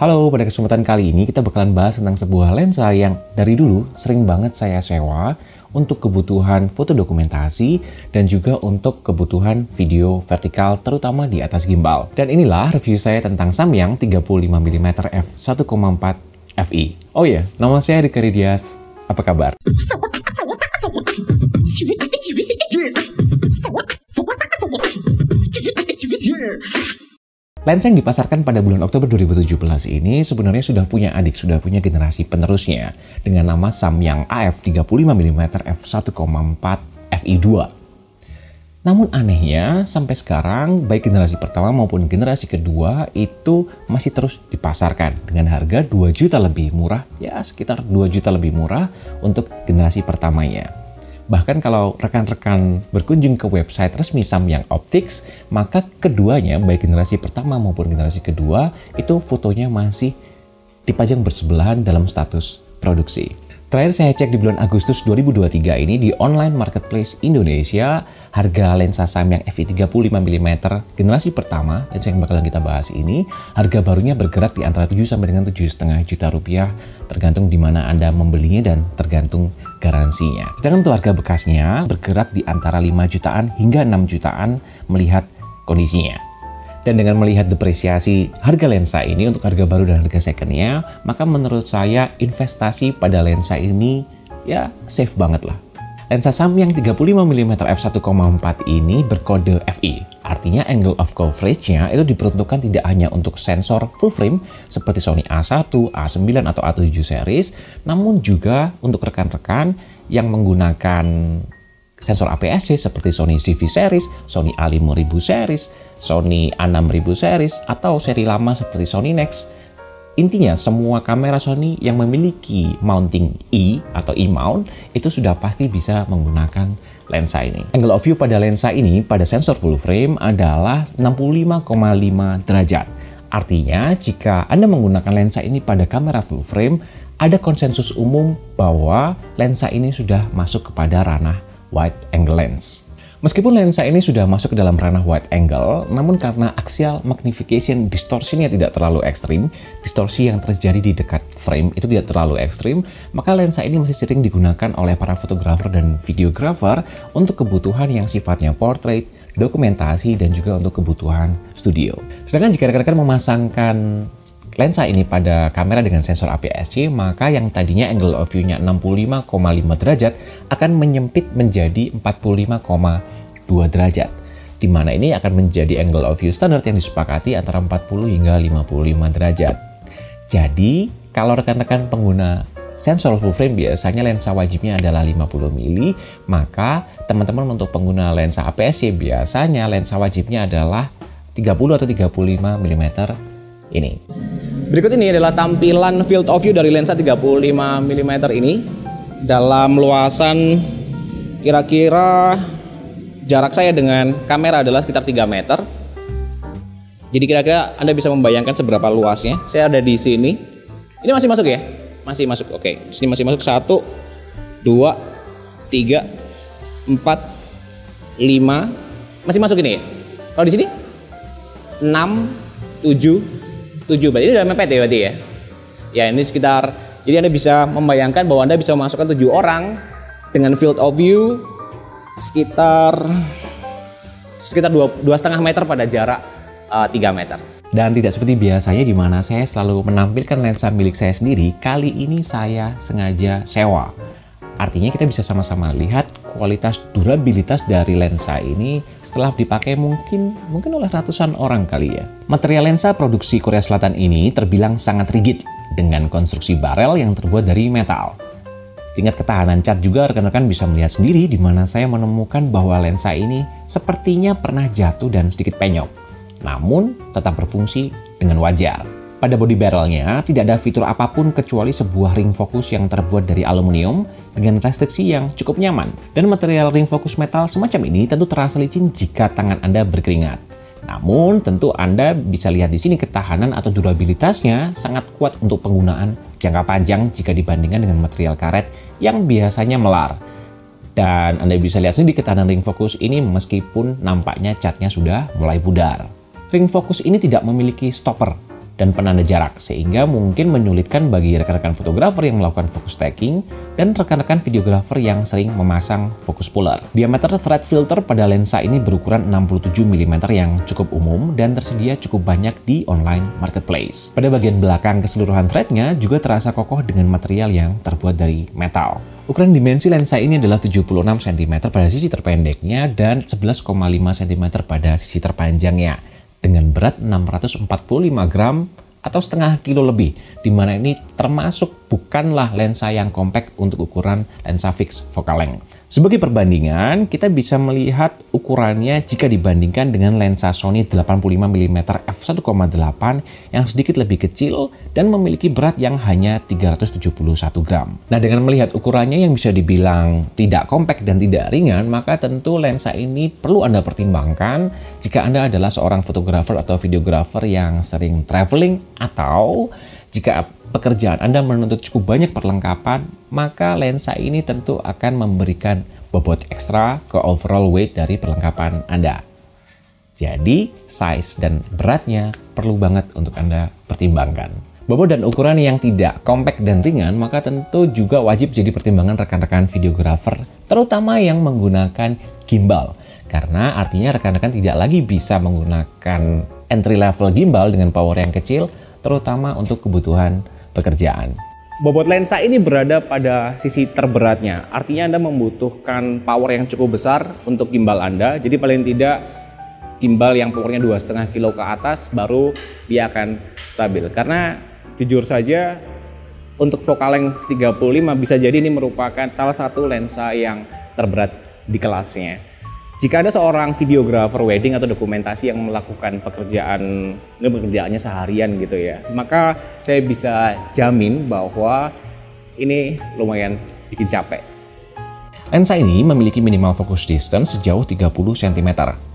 Halo, pada kesempatan kali ini kita bakalan bahas tentang sebuah lensa yang dari dulu sering banget saya sewa untuk kebutuhan foto dokumentasi dan juga untuk kebutuhan video vertikal terutama di atas gimbal. Dan inilah review saya tentang Samyang 35mm f1.4 FE. Oh iya, nama saya Rika Ridias. Apa kabar? Lensa yang dipasarkan pada bulan Oktober 2017 ini sebenarnya sudah punya generasi penerusnya dengan nama Samyang AF35mm f1.4 FE2. Namun anehnya sampai sekarang baik generasi pertama maupun generasi kedua itu masih terus dipasarkan dengan harga 2 juta lebih murah, ya sekitar 2 juta lebih murah untuk generasi pertamanya. Bahkan kalau rekan-rekan berkunjung ke website resmi Samyang Optics, maka keduanya, baik generasi pertama maupun generasi kedua, itu fotonya masih dipajang bersebelahan dalam status produksi. Terakhir saya cek di bulan Agustus 2023 ini di online marketplace Indonesia, harga lensa Samyang FE35mm generasi pertama, lensa yang bakalan kita bahas ini, harga barunya bergerak di antara 7 sampai dengan 7,5 juta rupiah, tergantung di mana Anda membelinya dan tergantung garansinya. Sedangkan untuk harga bekasnya bergerak di antara 5 jutaan hingga 6 jutaan melihat kondisinya. Dan dengan melihat depresiasi harga lensa ini untuk harga baru dan harga secondnya, maka menurut saya investasi pada lensa ini ya safe banget lah. Lensa Samyang 35mm f1.4 ini berkode FE, artinya angle of coverage-nya itu diperuntukkan tidak hanya untuk sensor full frame seperti Sony A1, A9 atau A7 series, namun juga untuk rekan-rekan yang menggunakan sensor APS-C seperti Sony CV series, Sony A5000 series, Sony A6000 series, atau seri lama seperti Sony Nex. Intinya semua kamera Sony yang memiliki mounting E atau E-mount itu sudah pasti bisa menggunakan lensa ini. Angle of view pada lensa ini pada sensor full frame adalah 65,5 derajat. Artinya jika Anda menggunakan lensa ini pada kamera full frame, ada konsensus umum bahwa lensa ini sudah masuk kepada ranah wide angle lens. Meskipun lensa ini sudah masuk ke dalam ranah wide angle, namun karena axial magnification distorsinya tidak terlalu ekstrim, distorsi yang terjadi di dekat frame itu tidak terlalu ekstrim, maka lensa ini masih sering digunakan oleh para fotografer dan videografer untuk kebutuhan yang sifatnya portrait, dokumentasi, dan juga untuk kebutuhan studio. Sedangkan jika rekan-rekan memasangkan lensa ini pada kamera dengan sensor APS-C, maka yang tadinya angle of view-nya 65,5 derajat akan menyempit menjadi 45,2 derajat. Di mana ini akan menjadi angle of view standar yang disepakati antara 40 hingga 55 derajat. Jadi, kalau rekan-rekan pengguna sensor full frame biasanya lensa wajibnya adalah 50 mm, maka teman-teman untuk pengguna lensa APS-C biasanya lensa wajibnya adalah 30 atau 35 mm ini. Berikut ini adalah tampilan field of view dari lensa 35mm ini dalam luasan kira-kira jarak saya dengan kamera adalah sekitar 3 meter. Jadi kira-kira Anda bisa membayangkan seberapa luasnya. Saya ada di sini. Ini masih masuk ya? Masih masuk. Oke, di sini masih masuk 1 2 3 4 5. Masih masuk ini ya? Kalau di sini 6 7 berarti ini udah mepet ya berarti ya. Ya ini sekitar, jadi Anda bisa membayangkan bahwa Anda bisa memasukkan 7 orang dengan field of view sekitar 2,5 meter pada jarak 3 meter. Dan tidak seperti biasanya di mana saya selalu menampilkan lensa milik saya sendiri, kali ini saya sengaja sewa. Artinya kita bisa sama-sama lihat kualitas durabilitas dari lensa ini setelah dipakai mungkin oleh ratusan orang kali ya. Material lensa produksi Korea Selatan ini terbilang sangat rigid dengan konstruksi barel yang terbuat dari metal. Tingkat ketahanan cat juga rekan-rekan bisa melihat sendiri di mana saya menemukan bahwa lensa ini sepertinya pernah jatuh dan sedikit penyok, namun tetap berfungsi dengan wajar. Pada body barrelnya tidak ada fitur apapun kecuali sebuah ring fokus yang terbuat dari aluminium dengan restriksi yang cukup nyaman. Dan material ring fokus metal semacam ini tentu terasa licin jika tangan Anda berkeringat. Namun tentu Anda bisa lihat di sini ketahanan atau durabilitasnya sangat kuat untuk penggunaan jangka panjang jika dibandingkan dengan material karet yang biasanya melar. Dan Anda bisa lihat sendiri ketahanan ring fokus ini meskipun nampaknya catnya sudah mulai pudar. Ring fokus ini tidak memiliki stopper dan penanda jarak, sehingga mungkin menyulitkan bagi rekan-rekan fotografer yang melakukan focus taking dan rekan-rekan videografer yang sering memasang focus puller. Diameter thread filter pada lensa ini berukuran 67 mm yang cukup umum dan tersedia cukup banyak di online marketplace. Pada bagian belakang keseluruhan threadnya juga terasa kokoh dengan material yang terbuat dari metal. Ukuran dimensi lensa ini adalah 76 cm pada sisi terpendeknya dan 11,5 cm pada sisi terpanjangnya, dengan berat 645 gram atau setengah kilo lebih, di mana ini termasuk bukanlah lensa yang compact untuk ukuran lensa fixed focal length. Sebagai perbandingan, kita bisa melihat ukurannya jika dibandingkan dengan lensa Sony 85mm f1.8 yang sedikit lebih kecil dan memiliki berat yang hanya 371 gram. Nah, dengan melihat ukurannya yang bisa dibilang tidak compact dan tidak ringan, maka tentu lensa ini perlu Anda pertimbangkan jika Anda adalah seorang fotografer atau videografer yang sering traveling, atau jika pekerjaan Anda menuntut cukup banyak perlengkapan, maka lensa ini tentu akan memberikan bobot ekstra ke overall weight dari perlengkapan Anda. Jadi, size dan beratnya perlu banget untuk Anda pertimbangkan. Bobot dan ukuran yang tidak compact dan ringan, maka tentu juga wajib jadi pertimbangan rekan-rekan videografer, terutama yang menggunakan gimbal. Karena artinya rekan-rekan tidak lagi bisa menggunakan entry level gimbal dengan power yang kecil, terutama untuk kebutuhan pekerjaan. Bobot lensa ini berada pada sisi terberatnya, artinya Anda membutuhkan power yang cukup besar untuk gimbal Anda. Jadi paling tidak gimbal yang powernya 2,5 kilo ke atas baru dia akan stabil. Karena jujur saja untuk focal length 35 bisa jadi ini merupakan salah satu lensa yang terberat di kelasnya. Jika ada seorang videografer wedding atau dokumentasi yang melakukan pekerjaannya seharian gitu ya, maka saya bisa jamin bahwa ini lumayan bikin capek. Lensa ini memiliki minimal focus distance sejauh 30 cm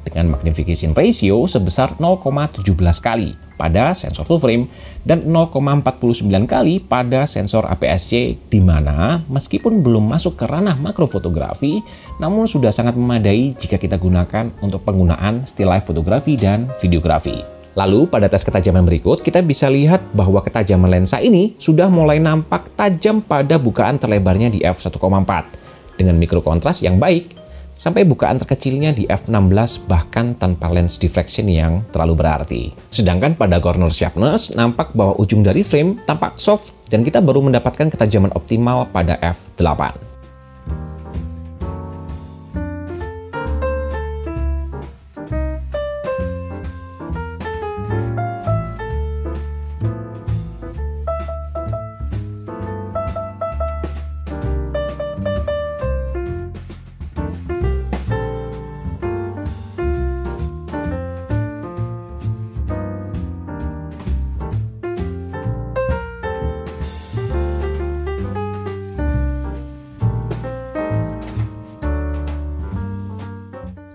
dengan magnification ratio sebesar 0,17 kali pada sensor full frame dan 0,49 kali pada sensor APS-C, di mana meskipun belum masuk ke ranah makrofotografi, namun sudah sangat memadai jika kita gunakan untuk penggunaan still life fotografi dan videografi. Lalu pada tes ketajaman berikut, kita bisa lihat bahwa ketajaman lensa ini sudah mulai nampak tajam pada bukaan terlebarnya di f1.4 dengan mikrokontras yang baik, sampai bukaan terkecilnya di f16 bahkan tanpa lens diffraction yang terlalu berarti. Sedangkan pada corner sharpness nampak bahwa ujung dari frame tampak soft dan kita baru mendapatkan ketajaman optimal pada f8.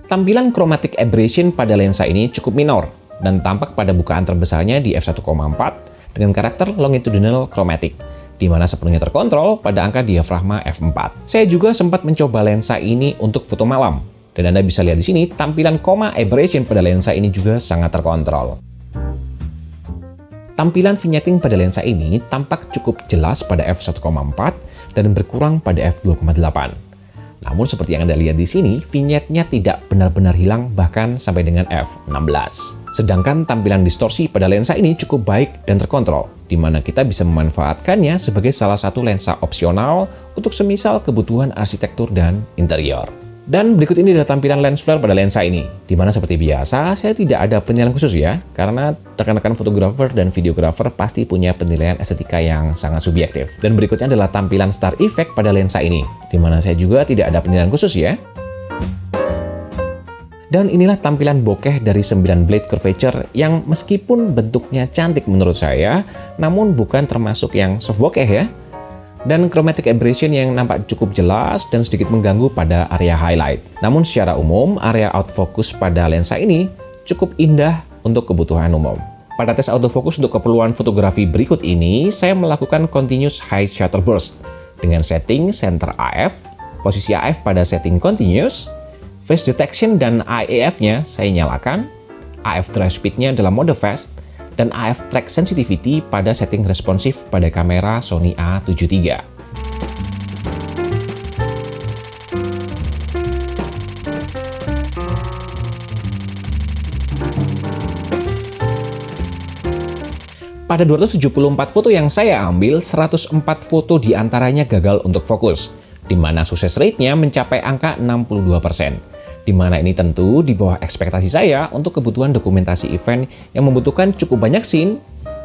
Tampilan chromatic aberration pada lensa ini cukup minor dan tampak pada bukaan terbesarnya di f1.4 dengan karakter longitudinal chromatic, di mana sepenuhnya terkontrol pada angka diafragma f4. Saya juga sempat mencoba lensa ini untuk foto malam, dan Anda bisa lihat di sini tampilan chroma aberration pada lensa ini juga sangat terkontrol. Tampilan vignetting pada lensa ini tampak cukup jelas pada f1.4 dan berkurang pada f2.8. Namun seperti yang Anda lihat di sini, vignette-nya tidak benar-benar hilang bahkan sampai dengan f16. Sedangkan tampilan distorsi pada lensa ini cukup baik dan terkontrol, di mana kita bisa memanfaatkannya sebagai salah satu lensa opsional untuk semisal kebutuhan arsitektur dan interior. Dan berikut ini adalah tampilan lens flare pada lensa ini, di mana seperti biasa saya tidak ada penilaian khusus ya, karena rekan-rekan fotografer dan videografer pasti punya penilaian estetika yang sangat subjektif. Dan berikutnya adalah tampilan star effect pada lensa ini, di mana saya juga tidak ada penilaian khusus ya. Dan inilah tampilan bokeh dari 9 blade curvature yang meskipun bentuknya cantik menurut saya, namun bukan termasuk yang soft bokeh ya. Dan chromatic aberration yang nampak cukup jelas dan sedikit mengganggu pada area highlight. Namun secara umum, area autofocus pada lensa ini cukup indah untuk kebutuhan umum. Pada tes autofocus untuk keperluan fotografi berikut ini, saya melakukan continuous high shutter burst dengan setting center AF, posisi AF pada setting continuous, face detection dan IAF-nya saya nyalakan, AF drive speed-nya dalam mode fast, dan AF Track Sensitivity pada setting responsif pada kamera Sony A7 III. Pada 274 foto yang saya ambil, 104 foto diantaranya gagal untuk fokus, di mana sukses rate-nya mencapai angka 62%. Di mana ini tentu di bawah ekspektasi saya untuk kebutuhan dokumentasi event yang membutuhkan cukup banyak scene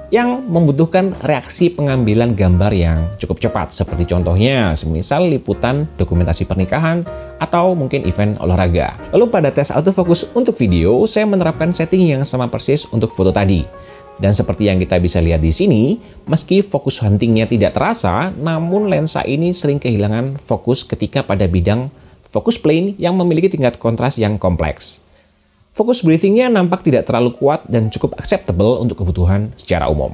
yang membutuhkan reaksi pengambilan gambar yang cukup cepat. Seperti contohnya, semisal liputan dokumentasi pernikahan atau mungkin event olahraga. Lalu pada tes autofocus untuk video, saya menerapkan setting yang sama persis untuk foto tadi. Dan seperti yang kita bisa lihat di sini, meski fokus huntingnya tidak terasa, namun lensa ini sering kehilangan fokus ketika pada bidang fokus plane yang memiliki tingkat kontras yang kompleks. Fokus breathing-nya nampak tidak terlalu kuat dan cukup acceptable untuk kebutuhan secara umum.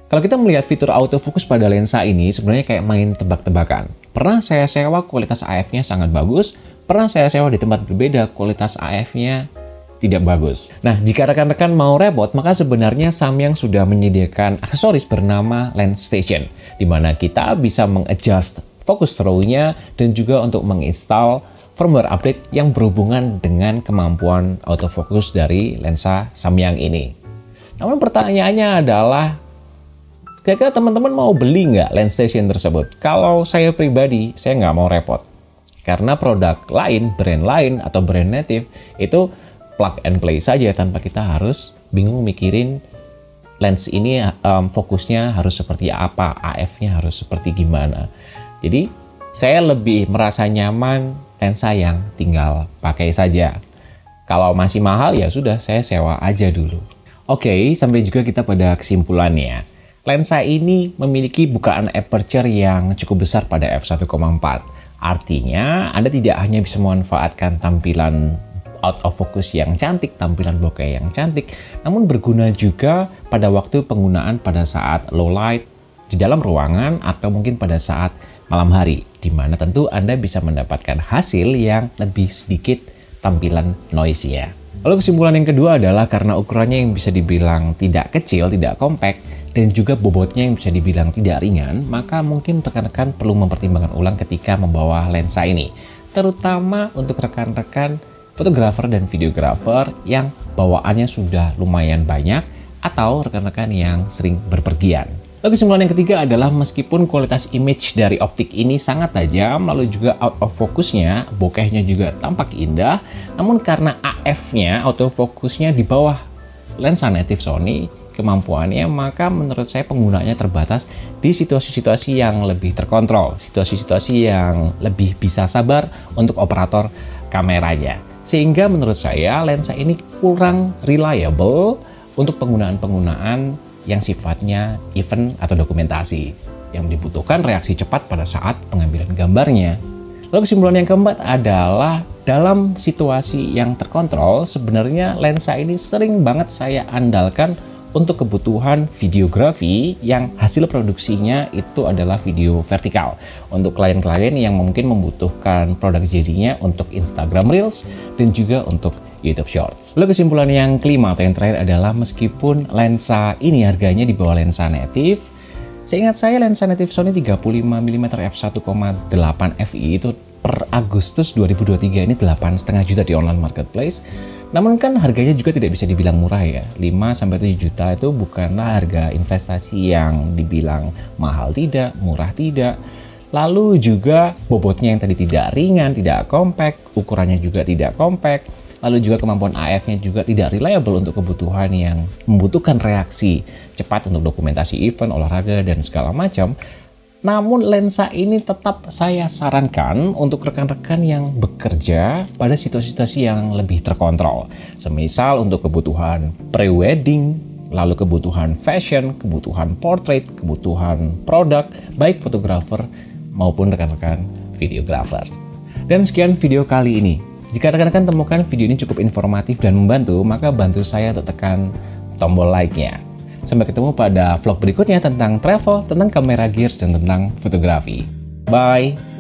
Kalau kita melihat fitur autofocus pada lensa ini, sebenarnya kayak main tebak-tebakan. Pernah saya sewa kualitas AF-nya sangat bagus, pernah saya sewa di tempat berbeda kualitas AF-nya tidak bagus. Nah, jika rekan-rekan mau repot, maka sebenarnya Samyang sudah menyediakan aksesoris bernama Lens Station, di mana kita bisa mengadjust focus throw-nya dan juga untuk menginstal firmware update yang berhubungan dengan kemampuan autofocus dari lensa Samyang ini. Namun pertanyaannya adalah, kira-kira teman-teman mau beli nggak lens station tersebut? Kalau saya pribadi, saya nggak mau repot. Karena produk lain, brand lain, atau brand native, itu plug and play saja tanpa kita harus bingung mikirin lens ini fokusnya harus seperti apa, AF-nya harus seperti gimana. Jadi, saya lebih merasa nyaman lensa yang tinggal pakai saja. Kalau masih mahal, ya sudah, saya sewa aja dulu. Oke, sampai juga kita pada kesimpulannya. Lensa ini memiliki bukaan aperture yang cukup besar pada f1,4. Artinya, Anda tidak hanya bisa memanfaatkan tampilan out of focus yang cantik, tampilan bokeh yang cantik, namun berguna juga pada waktu penggunaan pada saat low light, di dalam ruangan, atau mungkin pada saat malam hari, di mana tentu Anda bisa mendapatkan hasil yang lebih sedikit tampilan noise-nya. Lalu kesimpulan yang kedua adalah karena ukurannya yang bisa dibilang tidak kecil, tidak compact, dan juga bobotnya yang bisa dibilang tidak ringan, maka mungkin rekan-rekan perlu mempertimbangkan ulang ketika membawa lensa ini. Terutama untuk rekan-rekan fotografer dan videografer yang bawaannya sudah lumayan banyak, atau rekan-rekan yang sering berpergian. Lalu kesimpulan yang ketiga adalah meskipun kualitas image dari optik ini sangat tajam, lalu juga out of focusnya, bokehnya juga tampak indah, namun karena AF-nya, autofocusnya di bawah lensa native Sony, kemampuannya, maka menurut saya penggunanya terbatas di situasi-situasi yang lebih terkontrol, situasi-situasi yang lebih bisa sabar untuk operator kameranya. Sehingga menurut saya lensa ini kurang reliable untuk penggunaan-penggunaan yang sifatnya event atau dokumentasi, yang dibutuhkan reaksi cepat pada saat pengambilan gambarnya. Lalu kesimpulan yang keempat adalah dalam situasi yang terkontrol, sebenarnya lensa ini sering banget saya andalkan untuk kebutuhan videografi yang hasil produksinya itu adalah video vertikal. Untuk klien-klien yang mungkin membutuhkan produk jadinya untuk Instagram Reels dan juga untuk YouTube Shorts. Lalu kesimpulan yang kelima atau yang terakhir adalah meskipun lensa ini harganya di bawah lensa native, seingat saya lensa native Sony 35mm f1.8 fi itu per Agustus 2023 ini 8,5 juta di online marketplace. Namun kan harganya juga tidak bisa dibilang murah ya. 5-7 juta itu bukanlah harga investasi yang dibilang mahal tidak, murah tidak. Lalu juga bobotnya yang tadi tidak ringan, tidak compact, ukurannya juga tidak compact. Lalu juga kemampuan AF-nya juga tidak reliable untuk kebutuhan yang membutuhkan reaksi cepat untuk dokumentasi event, olahraga, dan segala macam. Namun lensa ini tetap saya sarankan untuk rekan-rekan yang bekerja pada situasi-situasi yang lebih terkontrol. Semisal untuk kebutuhan pre-wedding, lalu kebutuhan fashion, kebutuhan portrait, kebutuhan produk, baik fotografer maupun rekan-rekan videografer. Dan sekian video kali ini. Jika rekan-rekan temukan video ini cukup informatif dan membantu, maka bantu saya untuk tekan tombol like-nya. Sampai ketemu pada vlog berikutnya tentang travel, tentang kamera gears, dan tentang fotografi. Bye!